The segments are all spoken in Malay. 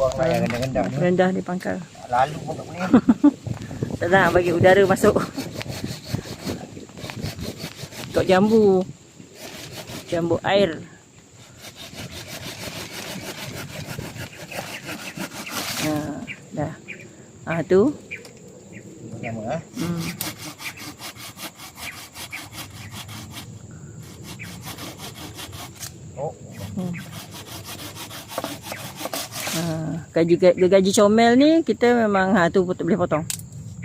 buang layar rendah-rendah ni. Rendah di pangkal. Lalu pun tak boleh. Tak nak bagi udara masuk. Kok jambu. Jambu air. Dah. Tu. Sama Gaji comel ni kita memang tu boleh potong.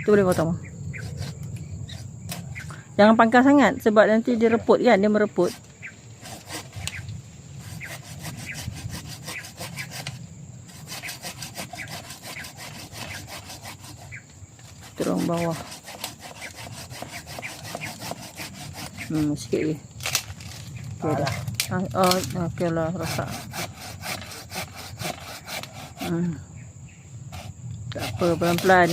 Tu boleh potong. Jangan pangkal sangat sebab nanti dia reput kan, dia mereput. Turun bawah. Sikit lagi. Okey dah. Okey lah, rosak. Tak apa, pelan-pelan.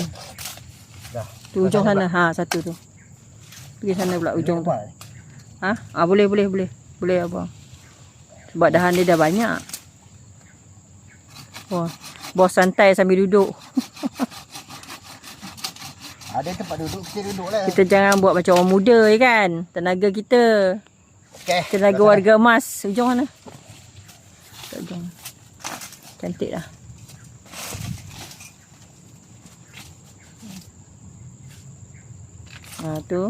Dah. Tu ujung sana. Satu tu. Pergi sana pula ujung tu. Boleh. Boleh abang. Sebab dahan dia dah banyak. Wah, bos santai sambil duduk. Ada tempat duduk, kita duduk lah. Kita jangan buat macam orang muda kan. Tenaga kita. Tenaga warga emas. Ujung mana? Ujung. Cantik dah. Tu.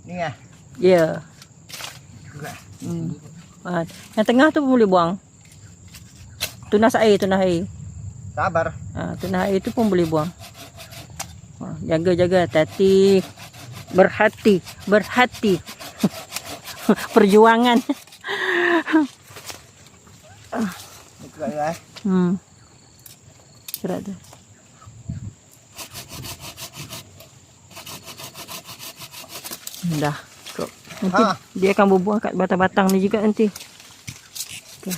Ni lah. Ya. Yang tengah tu pun boleh buang. Tunas air. Sabar. Tunas air tu pun boleh buang. Jaga-jaga, hati-hati. Berhati. Perjuangan. Kerat lah. Kerat tu. Dah. Nanti dia akan berbuah kat batang-batang ni juga nanti. Okay.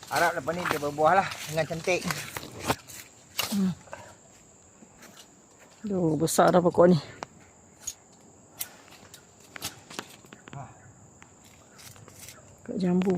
Harap lepas ni dia berbuah lah dengan cantik. Besar dah pokok ni. Kat jambu.